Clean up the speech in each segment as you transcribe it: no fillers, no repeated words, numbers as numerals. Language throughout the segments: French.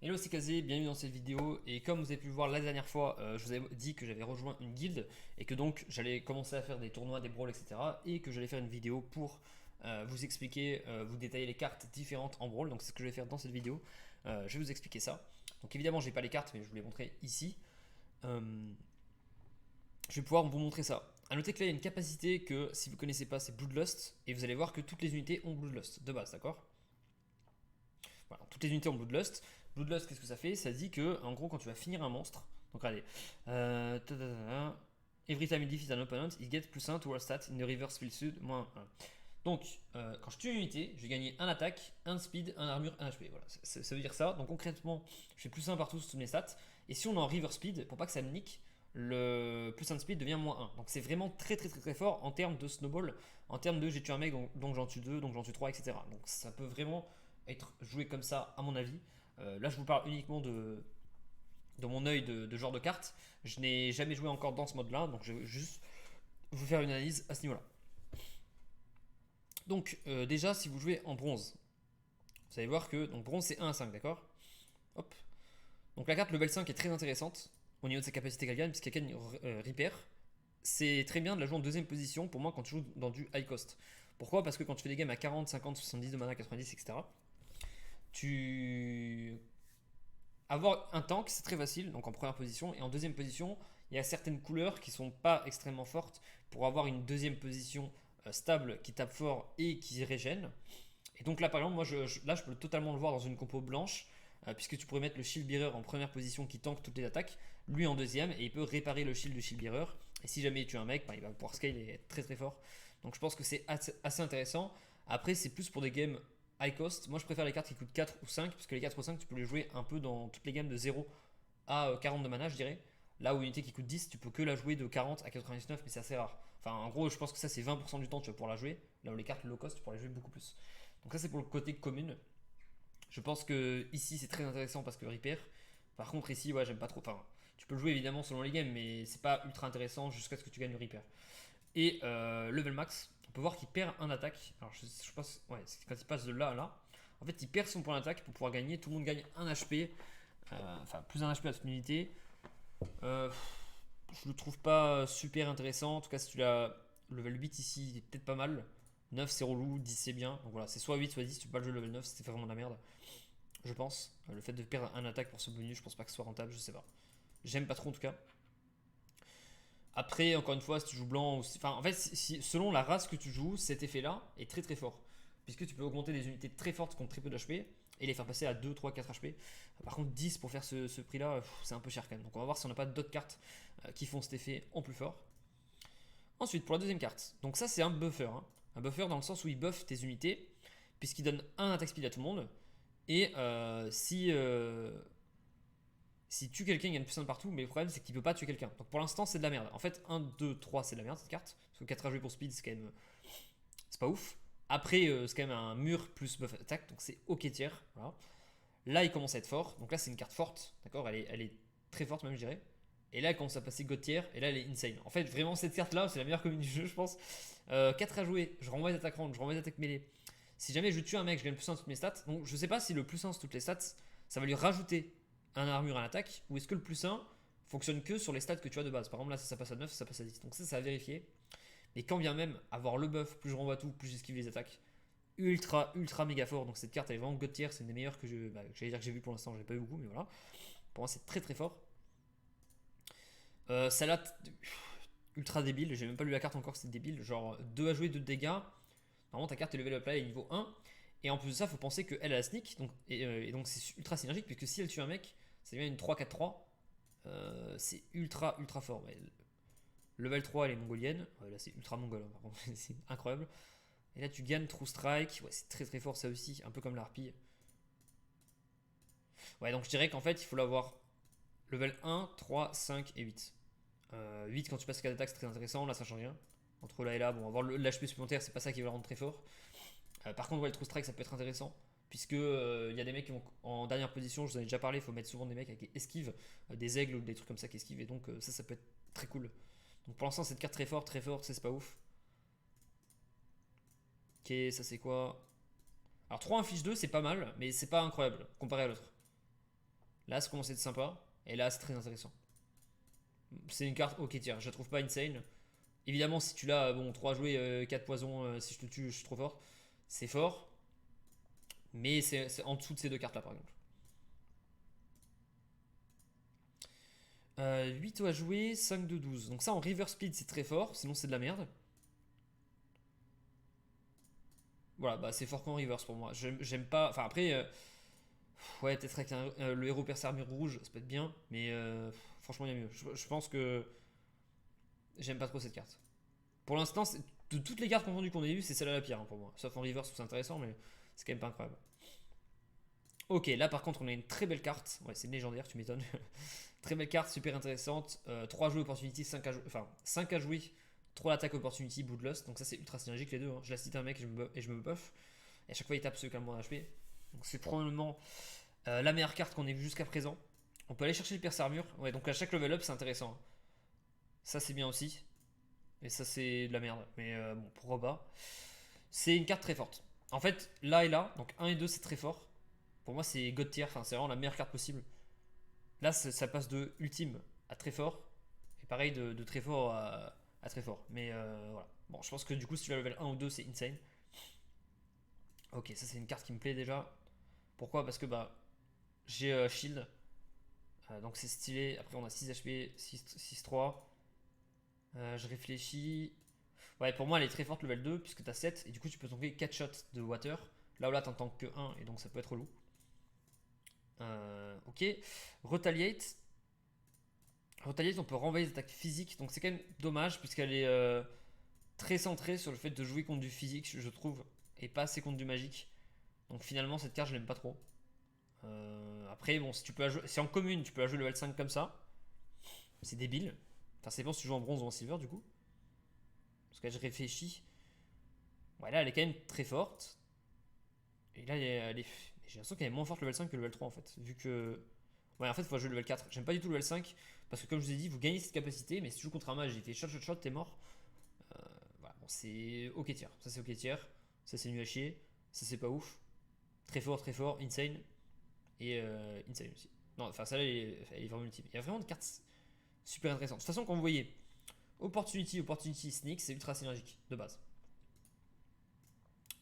Hello, c'est Kazé, bienvenue dans cette vidéo. Et comme vous avez pu le voir la dernière fois, je vous avais dit que j'avais rejoint une guilde et que donc j'allais commencer à faire des tournois, des brawls, etc. Et que j'allais faire une vidéo pour vous expliquer, vous détailler les cartes différentes en brawl. Donc c'est ce que je vais faire dans cette vidéo. Je vais vous expliquer ça. Donc évidemment, j'ai pas les cartes, mais je vous les montrer ici. Euh, je vais pouvoir vous montrer ça. A noter que là, il y a une capacité que si vous connaissez pas, c'est Bloodlust. Et vous allez voir que toutes les unités ont Bloodlust de base, d'accord? Voilà, toutes les unités ont Bloodlust. Bloodlust, qu'est-ce que ça fait? Ça dit que, en gros, quand tu vas finir un monstre, donc regardez, every time you defeat an opponent, il get plus 1 to all stat in the reverse field sud, moins 1. Donc, quand je tue une unité, je vais gagner un attaque, un speed, un armure, un HP. Voilà, ça veut dire ça. Donc, concrètement, je fais plus 1 partout sur toutes mes stats. Et si on est en reverse speed, pour pas que ça me nique, le plus 1 de speed devient moins 1. Donc, c'est vraiment très très très très fort en termes de snowball, en termes de j'ai tué un mec, donc j'en tue deux, donc j'en tue trois, etc. Donc, ça peut vraiment être joué comme ça, à mon avis. Là, je vous parle uniquement de mon œil de genre de carte. Je n'ai jamais joué encore dans ce mode-là, donc je vais juste vous faire une analyse à ce niveau-là. Donc, déjà, si vous jouez en bronze, vous allez voir que donc bronze c'est 1 à 5, d'accord? Hop. Donc la carte level 5 est très intéressante au niveau de sa capacité qu'elle gagne, puisqu'elle gagne Repair. C'est très bien de la jouer en deuxième position pour moi quand tu joues dans du high cost. Pourquoi? Parce que quand tu fais des games à 40, 50, 70 de mana, 90, etc., tu avoir un tank, c'est très facile, donc en première position. Et en deuxième position, il y a certaines couleurs qui sont pas extrêmement fortes pour avoir une deuxième position stable qui tape fort et qui régène. Et donc là, par exemple, moi, là, je peux totalement le voir dans une compo blanche, puisque tu pourrais mettre le Shield Bearer en première position qui tank toutes les attaques, lui en deuxième, et il peut réparer le shield du Shield Bearer. Et si jamais il tue un mec, bah, il va pouvoir scale et être très très fort. Donc je pense que c'est assez intéressant. Après, c'est plus pour des games high cost. Moi, je préfère les cartes qui coûtent 4 ou 5, parce que les 4 ou 5, tu peux les jouer un peu dans toutes les games de 0 à 40 de mana, je dirais. Là où une unité qui coûte 10, tu peux que la jouer de 40 à 99, mais c'est assez rare. Enfin, en gros, je pense que ça, c'est 20% du temps tu vas pouvoir la jouer. Là où les cartes low cost, tu pourras les jouer beaucoup plus. Donc, ça, c'est pour le côté commune. Je pense que ici, c'est très intéressant parce que Repair. Par contre, ici, ouais, j'aime pas trop. Enfin, tu peux le jouer évidemment selon les games, mais c'est pas ultra intéressant jusqu'à ce que tu gagnes le Repair. Et level max, on peut voir qu'il perd un attaque. Alors, je pense, ouais, c'est quand il passe de là à là. En fait, il perd son point d'attaque pour pouvoir gagner. Tout le monde gagne un HP. Enfin, plus un HP à toute unité. Euh, je le trouve pas super intéressant. En tout cas, si tu l'as level 8 ici, il est peut-être pas mal. 9 c'est relou, 10 c'est bien. Donc voilà, c'est soit 8 soit 10. Tu peux pas le jouer level 9, c'était vraiment de la merde. Je pense. Le fait de perdre un attaque pour ce bonus, je pense pas que ce soit rentable, je sais pas. J'aime pas trop en tout cas. Après, encore une fois, si tu joues blanc, enfin, en fait, selon la race que tu joues, cet effet-là est très très fort. Puisque tu peux augmenter des unités très fortes contre très peu d'HP et les faire passer à 2, 3, 4 HP. Par contre, 10 pour faire ce prix-là, c'est un peu cher quand même. Donc on va voir si on n'a pas d'autres cartes qui font cet effet en plus fort. Ensuite, pour la deuxième carte, donc ça c'est un buffer. Hein. Un buffer dans le sens où il buff tes unités, puisqu'il donne un attaque speed à tout le monde. Et si tue quelqu'un, il gagne plus 1 de partout, mais le problème c'est qu'il peut pas tuer quelqu'un. Donc pour l'instant, c'est de la merde. En fait, 1, 2, 3, c'est de la merde cette carte. Parce que 4 à jouer pour speed, c'est quand même. C'est pas ouf. Après, c'est quand même un mur plus buff attaque, donc c'est ok tiers. Voilà. Là, il commence à être fort. Donc là, c'est une carte forte, d'accord, elle est très forte, même, je dirais. Et là, elle commence à passer God tier, et là, elle est insane. En fait, vraiment, cette carte-là, c'est la meilleure commune du jeu, je pense. 4 à jouer, je renvoie les attaques range, je renvoie les attaques mêlée. Si jamais je tue un mec, je gagne plus 1 sur toutes mes stats. Donc, je sais pas si le plus 1 sur toutes les stats, ça va lui rajouter un armure à l'attaque, ou est-ce que le plus 1 fonctionne que sur les stats que tu as de base. Par exemple, là, ça passe à 9, ça passe à 10. Donc, ça à vérifier. Mais quand bien même avoir le buff, plus je renvoie tout, plus j'esquive les attaques, ultra, ultra méga fort. Donc, cette carte, elle est vraiment god tier, c'est une des meilleures que j'allais dire que j'ai vu pour l'instant, j'ai pas eu beaucoup, mais voilà. Pour moi, c'est très très fort. Salat, ultra débile, j'ai même pas lu la carte encore, c'est débile. Genre 2 à jouer, 2 de dégâts. Normalement, ta carte est level up là, elle est niveau 1. Et en plus de ça, faut penser qu'elle a la sneak. Donc, et donc, c'est ultra synergique, puisque si elle tue un mec, ça devient une 3-4-3. C'est ultra, ultra fort. Ouais, level 3, elle est mongolienne. Ouais, là, c'est ultra mongol, hein, par contre, c'est incroyable. Et là, tu gagnes True Strike. Ouais, c'est très très fort, ça aussi, un peu comme l'harpie. Ouais, donc je dirais qu'en fait, il faut l'avoir level 1, 3, 5 et 8. 8 quand tu passes 4 attaques, c'est très intéressant. Là, ça change rien. Entre là et là, bon, avoir l'HP supplémentaire, c'est pas ça qui va le rendre très fort. Par contre, ouais, le True Strike, ça peut être intéressant. Puisque il y a des mecs qui vont en dernière position, je vous en ai déjà parlé, il faut mettre souvent des mecs avec esquive, des aigles ou des trucs comme ça qui esquivent. Et donc, ça peut être très cool. Donc, pour l'instant, cette carte très forte, c'est pas ouf. Ok, ça c'est quoi? Alors, 3 1 fiche 2, c'est pas mal, mais c'est pas incroyable comparé à l'autre. Là, ça commence à être sympa. Et là, c'est très intéressant. C'est une carte ok tier. Je la trouve pas insane. Évidemment, si tu l'as, bon, 3 jouets, 4 poisons, si je te tue, je suis trop fort. C'est fort. Mais c'est en dessous de ces deux cartes là, par exemple. 8 à jouer, 5 de 12. Donc ça en river speed c'est très fort, sinon c'est de la merde. Voilà, bah c'est fort qu'en reverse pour moi. J'aime pas. Enfin après, ouais, peut-être avec le héros perce armure rouge, ça peut être bien, mais franchement, il y a mieux. Je pense que j'aime pas trop cette carte. Pour l'instant, de toutes les cartes confondues qu'on a eues, c'est celle-là la pire hein, pour moi. Sauf en reverse, c'est intéressant, mais c'est quand même pas incroyable. Ok, là par contre, on a une très belle carte. Ouais, c'est une légendaire, tu m'étonnes. Très belle carte, super intéressante. 3 jouer opportunity, 5 à jouer. Enfin, 5 à jouer, 3 attaque opportunity, bloodlust. Donc ça, c'est ultra synergique les deux. Hein. Je la cite un mec et je me buff. Et à chaque fois, il tape ceux qui ont moins HP. Donc c'est probablement la meilleure carte qu'on ait vue jusqu'à présent. On peut aller chercher le perce armure. Ouais, donc à chaque level up, c'est intéressant. Ça, c'est bien aussi. Et ça, c'est de la merde. Mais bon, pourquoi pas. C'est une carte très forte. En fait, là et là, donc 1 et 2, c'est très fort. Pour moi, c'est God tier. Enfin, c'est vraiment la meilleure carte possible. Là, ça passe de ultime à très fort. Et pareil, de très fort à très fort. Mais voilà. Bon, je pense que du coup, si tu vas level 1 ou 2, c'est insane. Ok, ça, c'est une carte qui me plaît déjà. Pourquoi? Parce que bah, j'ai shield. Donc c'est stylé. Après, on a 6 HP, 6-3. Je réfléchis. Ouais, pour moi, elle est très forte level 2 puisque tu as 7. Et du coup, tu peux tanker 4 shots de water. Là où là, t'en tankes que 1 et donc ça peut être relou. Ok. Retaliate. Retaliate, on peut renvoyer les attaques physiques. Donc c'est quand même dommage puisqu'elle est très centrée sur le fait de jouer contre du physique, je trouve. Et pas assez contre du magique. Donc finalement, cette carte, je l'aime pas trop. Après, bon, si tu peux la jouer, si en commune, tu peux la jouer level 5 comme ça. C'est débile. Enfin, c'est bon si tu joues en bronze ou en silver du coup. Parce que là, je réfléchis. Ouais, là, elle est quand même très forte. Et là, j'ai l'impression qu'elle est moins forte level 5 que level 3 en fait. Vu que. Ouais, en fait, il faut jouer level 4. J'aime pas du tout level 5. Parce que, comme je vous ai dit, vous gagnez cette capacité. Mais si tu joues contre un mage, il fait shot, shot, shot, t'es mort. Voilà, bon, c'est ok tier. Ça, c'est ok tier. Ça, c'est nul à chier. Ça, c'est pas ouf. Très fort, insane. Et insane aussi. Non, enfin, ça là, elle est vraiment ultime. Il y a vraiment des cartes super intéressantes. De toute façon, quand vous voyez Opportunity, Sneak, c'est ultra synergique de base.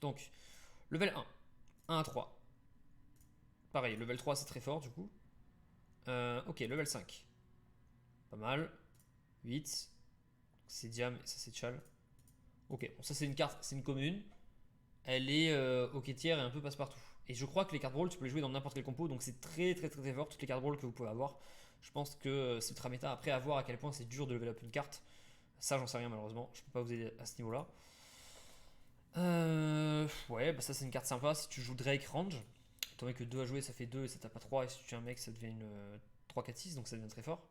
Donc, level 1, 1 à 3. Pareil, level 3 c'est très fort du coup. Ok, level 5. Pas mal. 8. C'est Diam et ça c'est Chal. Ok, bon ça c'est une carte, c'est une commune. Elle est ok tiers et un peu passe-partout. Et je crois que les cartes brawl tu peux les jouer dans n'importe quel compo donc c'est très fort toutes les cartes brawl que vous pouvez avoir. Je pense que c'est ultra méta. Après à voir à quel point c'est dur de level up une carte. Ça j'en sais rien malheureusement. Je peux pas vous aider à ce niveau là. Ouais, bah ça c'est une carte sympa si tu joues Drake Range. Étant donné que 2 à jouer ça fait 2 et ça tape pas 3 et si tu tues un mec ça devient une 3-4-6 donc ça devient très fort.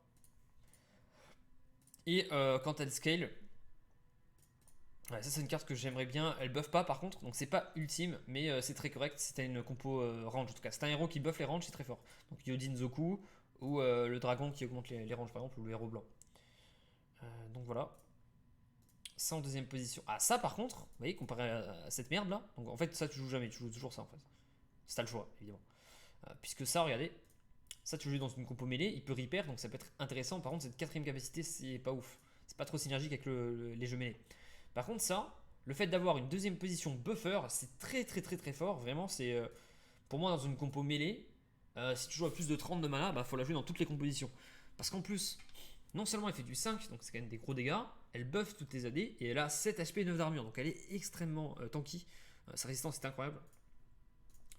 Et quand elle scale, ouais, ça c'est une carte que j'aimerais bien. Elle buff pas par contre donc c'est pas ultime mais c'est très correct si t'as une compo range en tout cas. Si t'as un héros qui buff les ranges c'est très fort. Donc Yodin Zoku ou le dragon qui augmente les ranges par exemple ou le héros blanc. Donc voilà. Ça en deuxième position. Ah ça par contre, vous voyez comparé à cette merde là. Donc en fait ça tu joues jamais, tu joues toujours ça en fait. Si t'as le choix, évidemment. Puisque ça, regardez, ça tu joues dans une compo mêlée, il peut repair, donc ça peut être intéressant. Par contre, cette quatrième capacité, c'est pas ouf. C'est pas trop synergique avec les jeux mêlés. Par contre, ça, le fait d'avoir une deuxième position buffer, c'est très fort. Vraiment, c'est pour moi dans une compo mêlée, si tu joues à plus de 30 de mana, bah faut la jouer dans toutes les compositions. Parce qu'en plus, non seulement elle fait du 5, donc c'est quand même des gros dégâts, elle buff toutes tes AD et elle a 7 HP et 9 d'armure, donc elle est extrêmement tanky. Sa résistance est incroyable.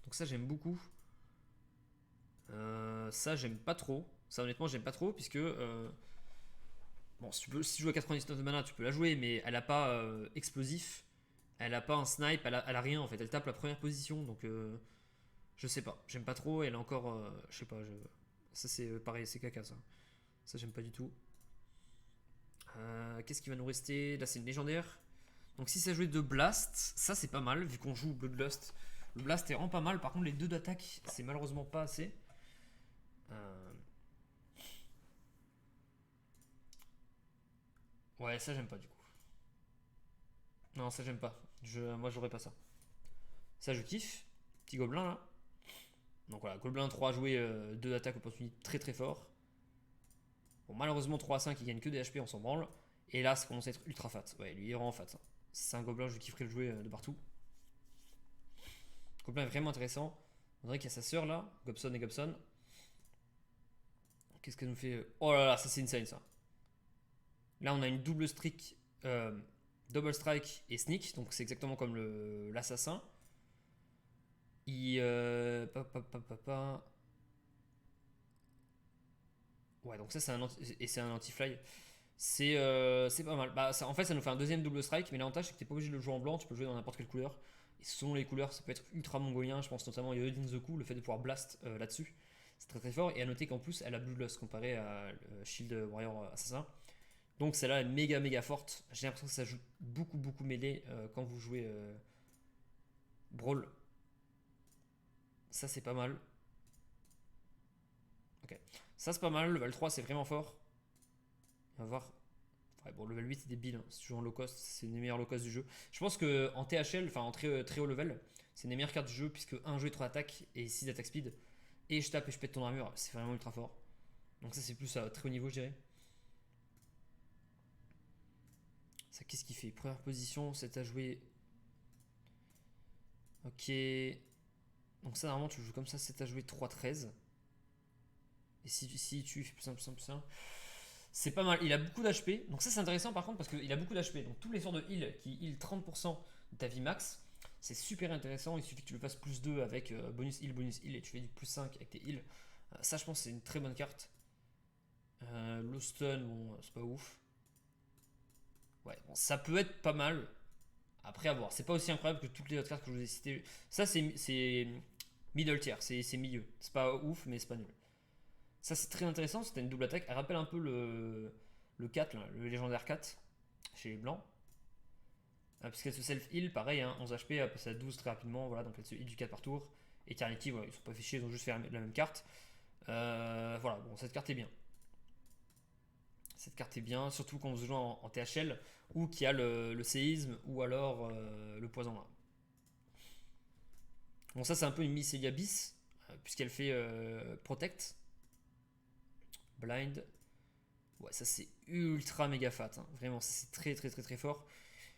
Donc ça j'aime beaucoup. Ça j'aime pas trop. Ça honnêtement j'aime pas trop puisque bon si tu joues à 99 de mana tu peux la jouer mais elle a pas explosif. Elle a pas un snipe, elle a rien en fait. Elle tape la première position donc je sais pas. J'aime pas trop. Elle a encore je sais pas. Ça c'est pareil c'est caca ça. Ça j'aime pas du tout. Qu'est-ce qui va nous rester? Là c'est une légendaire. Donc si ça jouait de Blast, ça c'est pas mal vu qu'on joue Bloodlust. Le Blast est vraiment pas mal. Par contre les deux d'attaque c'est malheureusement pas assez. Euh, Ouais, ça j'aime pas du coup. Non, ça j'aime pas. Moi j'aurais pas ça. Ça je kiffe. Petit gobelin là. Donc voilà, Gobelin 3 à jouer 2 d'attaque opportunité très très fort. Bon, malheureusement 3 à 5 il gagne que des HP, on s'en branle. Et là ça commence à être ultra fat. Ouais, lui il est vraiment fat. C'est un gobelin, je kifferais le jouer de partout. Le gobelin est vraiment intéressant. On dirait qu'il y a sa sœur là, Gobson et Gobson. Qu'est-ce qu'elle nous fait? Oh là là, ça c'est insane ça. Là on a une double streak, double strike et sneak, donc c'est exactement comme l'assassin. Il. Ouais, donc ça c'est un anti-fly. C'est pas mal. Bah, en fait, ça nous fait un deuxième double strike, mais l'avantage c'est que t'es pas obligé de le jouer en blanc, tu peux le jouer dans n'importe quelle couleur. Et selon les couleurs, ça peut être ultra mongolien. Je pense notamment à Yodin Zoku, le fait de pouvoir blast là-dessus. C'est très très fort. Et à noter qu'en plus, elle a Bloodlust comparé à Shield Warrior Assassin. Donc celle-là est méga méga forte. J'ai l'impression que ça joue beaucoup beaucoup mêlée quand vous jouez Brawl. Ça c'est pas mal. Ok. Ça c'est pas mal. Level 3 c'est vraiment fort. On va voir. Ouais, bon, level 8 c'est débile, hein. Si tu joues en low cost, c'est une des meilleures low cost du jeu. Je pense que en THL, enfin en très haut level, c'est une des meilleures cartes du jeu puisque 1 jeu et 3 attaques et 6 attaques speed. Et je tape et je pète ton armure, c'est vraiment ultra fort. Donc ça c'est plus à très haut niveau je dirais. Ça qu'est-ce qu'il fait? Première position, c'est à jouer. Ok. Donc ça normalement tu joues comme ça, c'est à jouer 3-13. Et si tu fais plus simple, plus simple, plus simple. C'est pas mal, il a beaucoup d'HP. Donc ça c'est intéressant par contre parce qu'il a beaucoup d'HP. Donc tous les sorts de heal qui heal 30% de ta vie max, c'est super intéressant. Il suffit que tu le fasses plus 2 avec bonus heal et tu fais du plus 5 avec tes heals. Ça je pense que c'est une très bonne carte. Le stun, bon c'est pas ouf. Ouais, bon, ça peut être pas mal. Après à voir. C'est pas aussi incroyable que toutes les autres cartes que je vous ai citées. Ça c'est middle tier, c'est milieu. C'est pas ouf mais c'est pas nul. Ça c'est très intéressant, c'était une double attaque. Elle rappelle un peu le 4, là, le légendaire 4 chez les blancs. Puisqu'elle se self-heal, pareil, hein, 11 HP, elle passe à 12 très rapidement, voilà, donc elle se heal du 4 par tour. Eternity, voilà, ils sont pas fait chier, ils ont juste fait la même carte. Voilà, bon, cette carte est bien. Cette carte est bien, surtout quand vous jouez en THL, ou qui a le séisme, ou alors le poison là. Bon, ça c'est un peu une Mycelia bis, puisqu'elle fait Protect, Blind. Ouais, ça c'est ultra méga fat, hein. Vraiment, ça c'est très très très très fort.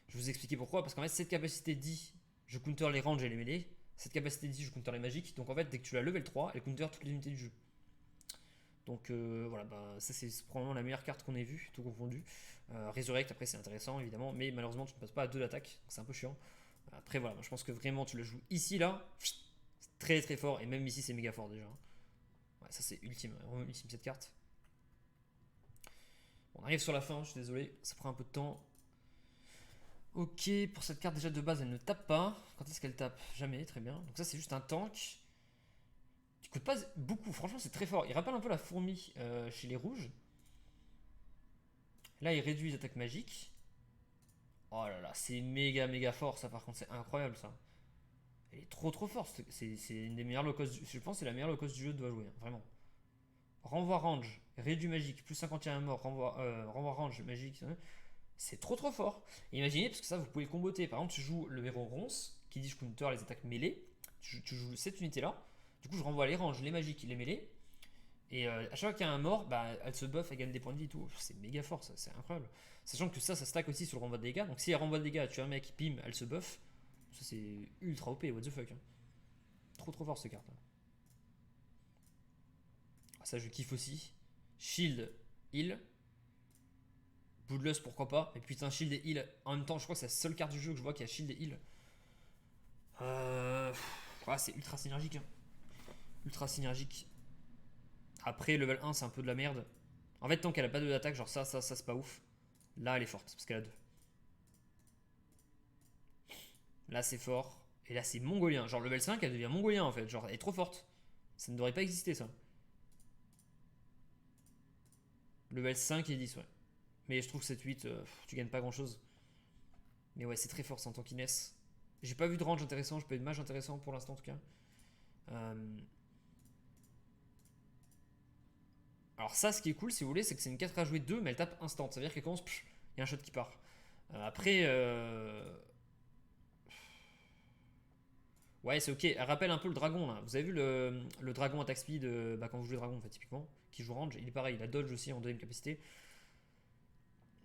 Je vais vous expliquer pourquoi, parce qu'en fait, cette capacité dit, je counter les ranges et les mêlées. Cette capacité dit, je counter les magiques. Donc en fait, dès que tu l'as level 3, elle counter toutes les unités du jeu. Donc voilà, bah, ça c'est probablement la meilleure carte qu'on ait vue, tout confondu. Resurrect, après c'est intéressant évidemment, mais malheureusement tu ne passes pas à 2 d'attaque, donc c'est un peu chiant. Après voilà, je pense que vraiment tu le joues ici là, c'est très très fort, et même ici c'est méga fort déjà. Ouais, ça c'est ultime, vraiment ultime cette carte. Bon, on arrive sur la fin, je suis désolé, ça prend un peu de temps. Ok, pour cette carte déjà de base elle ne tape pas. Quand est-ce qu'elle tape? Jamais, très bien. Donc ça c'est juste un tank. Tu coûtes pas beaucoup, franchement c'est très fort. Il rappelle un peu la fourmi chez les rouges. Là il réduit les attaques magiques. Oh là là, c'est méga méga fort ça par contre, c'est incroyable ça. Elle est trop trop forte, c'est une des meilleures low cost, je pense que c'est la meilleure low cost du jeu de jouer, hein, vraiment. Renvoi range, réduit magique, plus 51 mort, renvoi range magique, c'est trop trop fort. Et imaginez, parce que ça vous pouvez le comboter, par exemple tu joues le héros ronce, qui dit je counter les attaques mêlées, tu joues cette unité là, du coup je renvoie les ranges, les magiques, les mêlées, et à chaque fois qu'il y a un mort, bah, elle se buff, elle gagne des points de vie et tout. C'est méga fort, ça, c'est incroyable. Sachant que ça stack aussi sur le renvoi de dégâts. Donc si elle renvoie de dégâts, tu as un mec, bim, elle se buff. Ça c'est ultra OP, what the fuck, hein. Trop trop fort cette carte, hein. Ah, ça je kiffe aussi. Shield, heal. Bloodlust pourquoi pas. Mais putain, shield et heal. En même temps, je crois que c'est la seule carte du jeu que je vois qui a shield et heal. C'est ultra synergique, hein. Ultra synergique. Après, level 1, c'est un peu de la merde. En fait, tant qu'elle a pas d'attaque, genre ça, c'est pas ouf. Là, elle est forte, parce qu'elle a 2. Là, c'est fort. Et là, c'est mongolien. Genre, level 5, elle devient mongolien, en fait. Genre, elle est trop forte. Ça ne devrait pas exister, ça. Level 5 et 10, ouais. Mais je trouve que 7-8, tu gagnes pas grand-chose. Mais ouais, c'est très fort, c'est en tant qu'Inès. J'ai pas vu de range intéressant, j'ai pas eu de mage intéressant pour l'instant, en tout cas. Alors ça, ce qui est cool, si vous voulez, c'est que c'est une 4 à jouer 2, mais elle tape instant. Ça veut dire qu'elle commence, il y a un shot qui part. Après, Ouais, c'est ok. Elle rappelle un peu le dragon là. Vous avez vu le dragon attack speed quand vous jouez dragon, en fait, typiquement, qui joue range. Il est pareil, il a dodge aussi en deuxième capacité.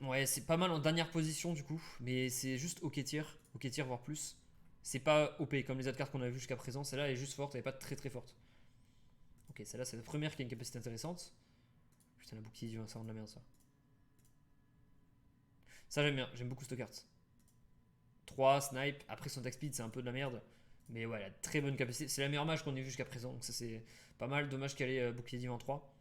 Ouais, c'est pas mal en dernière position du coup, mais c'est juste ok tier voire plus. C'est pas OP comme les autres cartes qu'on a vu jusqu'à présent. Celle-là elle est juste forte, elle est pas très très forte. Ok, celle-là c'est la première qui a une capacité intéressante. Putain, la bouclier du 1, ça rend de la merde ça. Ça j'aime bien, j'aime beaucoup cette carte. 3, snipe, après son attack speed c'est un peu de la merde. Mais ouais, elle a très bonne capacité. C'est la meilleure mage qu'on ait vu jusqu'à présent, donc ça c'est pas mal. Dommage qu'elle ait bouclier divin 3.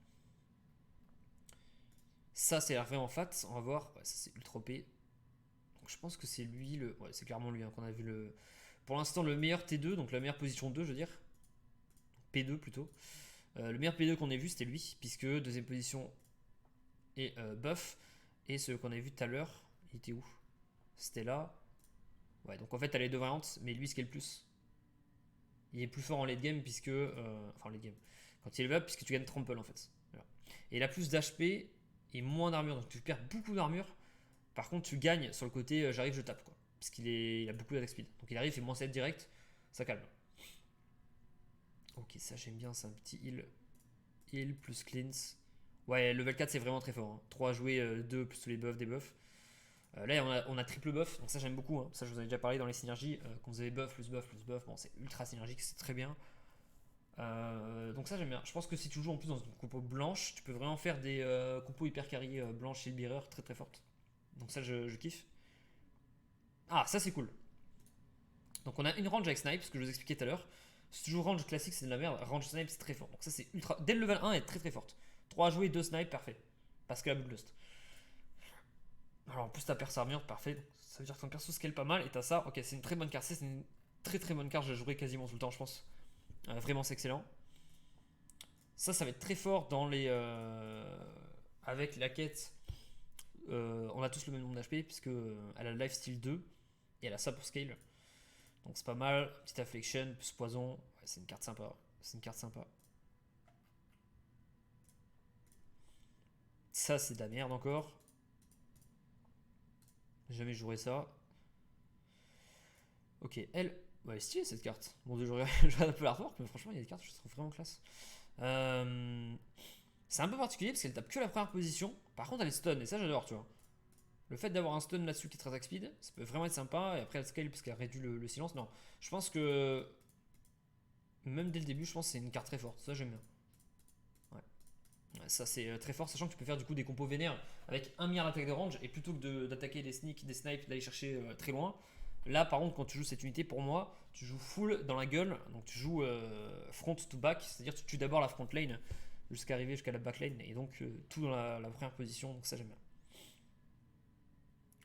Ça c'est vraiment fat, on va voir. Ouais, ça c'est ultra OP. Donc je pense que c'est lui, ouais, c'est clairement lui hein, qu'on a vu pour l'instant le meilleur T2, donc la meilleure position 2 je veux dire. P2 plutôt. Le meilleur P2 qu'on ait vu c'était lui, puisque deuxième position est buff. Et ce qu'on a vu tout à l'heure, il était où? C'était là. Ouais, donc en fait, elle est deux variantes, mais lui, ce qui est le plus, il est plus fort en late game, puisque. Enfin, late game. Quand il est up, puisque tu gagnes trample en fait. Voilà. Et il a plus d'HP et moins d'armure, donc tu perds beaucoup d'armure. Par contre, tu gagnes sur le côté j'arrive, je tape quoi. Parce il a beaucoup d'attack speed. Donc il arrive, il fait moins 7 direct, ça calme. Ok, ça j'aime bien, c'est un petit heal. Heal plus cleanse. Ouais, level 4 c'est vraiment très fort. Hein. 3 à jouer, 2 plus tous les buffs, des buffs. Là on a triple buff, donc ça j'aime beaucoup. Hein. Ça je vous en ai déjà parlé dans les synergies. Quand vous avez buff plus buff plus buff, bon c'est ultra synergique, c'est très bien. Donc ça j'aime bien. Je pense que si tu joues en plus dans une compo blanche, tu peux vraiment faire des compos hyper carry blanche shield bearer très très fortes. Donc ça je kiffe. Ah ça c'est cool. Donc on a une range avec snipe, ce que je vous expliquais tout à l'heure. Si tu joues range classique c'est de la merde, range snipe c'est très fort. Donc ça c'est ultra. Dès le level 1 elle est très très forte. 3 à jouer, 2 snipe, parfait. Parce que la bulle lust. Alors en plus ta perce armure, parfait. Ça veut dire que ton perso scale pas mal et t'as ça. Ok, c'est une très bonne carte. C'est une très très bonne carte. Je la jouerai quasiment tout le temps, je pense. Vraiment, c'est excellent. Ça va être très fort dans les. Avec la quête. On a tous le même nombre d'HP puisque elle a le lifesteal 2 et elle a ça pour scale. Donc c'est pas mal. Petite affliction plus poison. Ouais, c'est une carte sympa. C'est une carte sympa. Ça c'est de la merde encore. J'ai jamais joué ça. Ok, elle. Ouais, stylée cette carte. Bon, je regarde un peu l'artwork, mais franchement, il y a des cartes que je trouve vraiment classe. C'est un peu particulier parce qu'elle tape que la première position. Par contre, elle est stun, et ça, j'adore, tu vois. Le fait d'avoir un stun là-dessus qui est très attack speed, ça peut vraiment être sympa. Et après, elle scale parce qu'elle réduit le silence. Non, je pense que même dès le début, je pense que c'est une carte très forte. Ça, j'aime bien. Ouais. Ouais, ça, c'est très fort, sachant que tu peux faire du coup des compos vénères avec un milliard d'attaque de range et plutôt que d'attaquer des sneaks, des snipes, d'aller chercher très loin. Là, par contre, quand tu joues cette unité, pour moi, tu joues full dans la gueule. Donc, tu joues front to back, c'est-à-dire que tu tues d'abord la front lane jusqu'à arriver jusqu'à la back lane et donc tout dans la première position. Donc, ça, j'aime bien.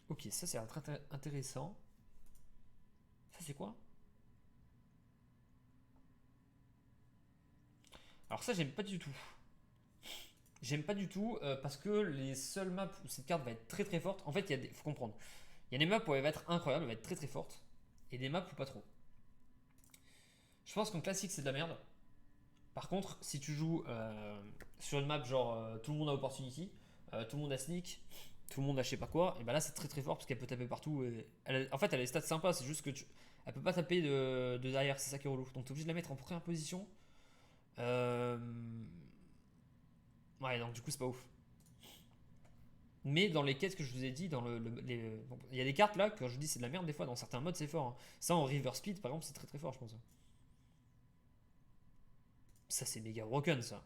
Ok, ça, c'est très intéressant. Ça, c'est quoi? Alors, ça, j'aime pas du tout. J'aime pas du tout parce que les seules maps où cette carte va être très très forte, en fait, faut comprendre. Il y a des maps où elle va être incroyable, elle va être très très forte, et des maps où pas trop. Je pense qu'en classique, c'est de la merde. Par contre, si tu joues sur une map genre tout le monde a Opportunity, tout le monde a Sneak, tout le monde a je sais pas quoi, et ben là c'est très très fort parce qu'elle peut taper partout. En fait, elle a des stats sympas, c'est juste que elle peut pas taper de derrière, c'est ça qui est relou. Donc t'es obligé de la mettre en première position. Euh, Ouais, donc du coup c'est pas ouf. Mais dans les quêtes que je vous ai dit, il y a des cartes là, que je vous dis c'est de la merde des fois, dans certains modes c'est fort. Hein. Ça en River Speed par exemple, c'est très très fort, je pense. Ça c'est méga broken ça.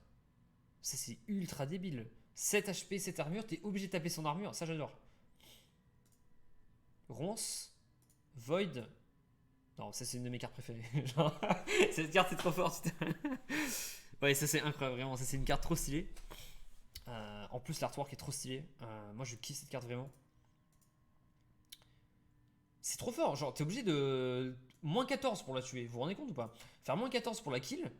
Ça, c'est ultra débile. 7 HP, 7 armure, t'es obligé de taper son armure. Ça, j'adore. Ronce, Void. Non, ça, c'est une de mes cartes préférées. Genre, cette carte est trop forte. Ouais, ça, c'est incroyable, vraiment. Ça, c'est une carte trop stylée. En plus, l'artwork est trop stylé. Moi, je kiffe cette carte vraiment. C'est trop fort. Genre, t'es obligé de. Moins 14 pour la tuer. Vous vous rendez compte ou pas? Faire moins 14 pour la kill.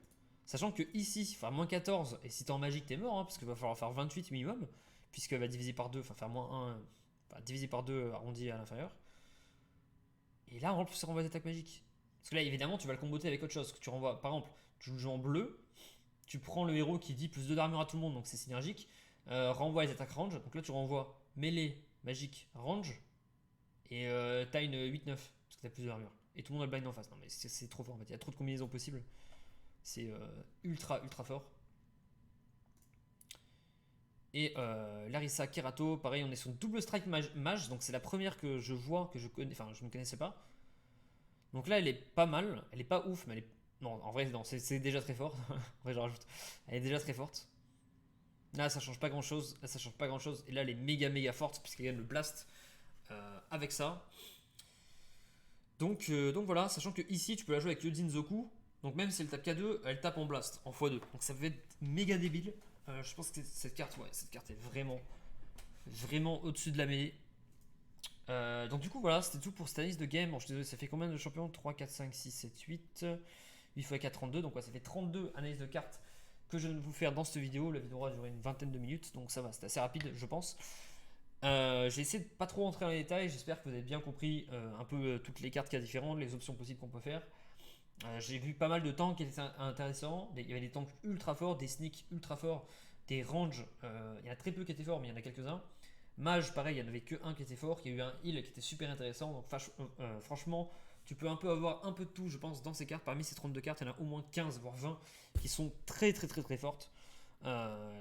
Sachant que ici, faire moins 14, et si t'es en magique, t'es mort, hein, parce qu'il va falloir faire 28 minimum, puisqu'elle va diviser par 2, enfin faire moins 1, enfin diviser par 2 arrondi à l'inférieur. Et là, en plus, ça renvoie des attaques magiques. Parce que là, évidemment, tu vas le comboter avec autre chose. Que tu renvoies, par exemple, tu joues en bleu, tu prends le héros qui dit plus 2 d'armure à tout le monde, donc c'est synergique, renvoie les attaques range, donc là, tu renvoies mêlée, magique, range, et t'as une 8-9, parce que t'as plus d'armure. et tout le monde a le blind en face. Non mais c'est trop fort en fait, il y a trop de combinaisons possibles. C'est ultra ultra fort. Et Larissa Kerato, pareil, on est sur double strike mage, donc c'est la première que je vois, que je connais, enfin je ne connaissais pas. Donc là elle est pas mal, elle est pas ouf, mais elle est... Non, en vrai non, c'est déjà très fort. En vrai je rajoute. Elle est déjà très forte. Là ça change pas grand chose, là ça change pas grand chose. Et là elle est méga méga forte, puisqu'elle gagne le blast avec ça. Donc voilà, sachant que ici tu peux la jouer avec Yojin Zoku. Donc même si elle tape K2, elle tape en blast, en x2. Donc ça peut être méga débile. Je pense que cette carte, ouais, cette carte est vraiment, vraiment au-dessus de la mêlée. Donc du coup voilà, c'était tout pour cette analyse de game. Bon, je suis désolé, ça fait combien de champions? 3, 4, 5, 6, 7, 8. 8 x 4, 32. Donc ouais, ça fait 32 analyses de cartes que je viens de vous faire dans cette vidéo. La vidéo aura duré une vingtaine de minutes, donc ça va, c'était assez rapide je pense. J'ai essayé de pas trop rentrer dans les détails, j'espère que vous avez bien compris un peu toutes les cartes qu'il y a différentes, les options possibles qu'on peut faire. J'ai vu pas mal de tanks qui étaient intéressants. Il y avait des tanks ultra forts, des sneaks ultra forts, des ranges. Il y en a très peu qui étaient forts, mais il y en a quelques-uns. Mage, pareil, il n'y en avait que un qui était fort. Il y a eu un heal qui était super intéressant. Donc, franchement, tu peux un peu avoir un peu de tout, je pense, dans ces cartes. Parmi ces 32 cartes, il y en a au moins 15, voire 20 qui sont très, très, très, très fortes.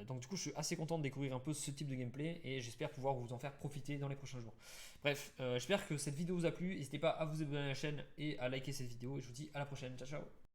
Donc du coup je suis assez content de découvrir un peu ce type de gameplay et j'espère pouvoir vous en faire profiter dans les prochains jours. Bref, j'espère que cette vidéo vous a plu, n'hésitez pas à vous abonner à la chaîne et à liker cette vidéo et je vous dis à la prochaine, ciao ciao.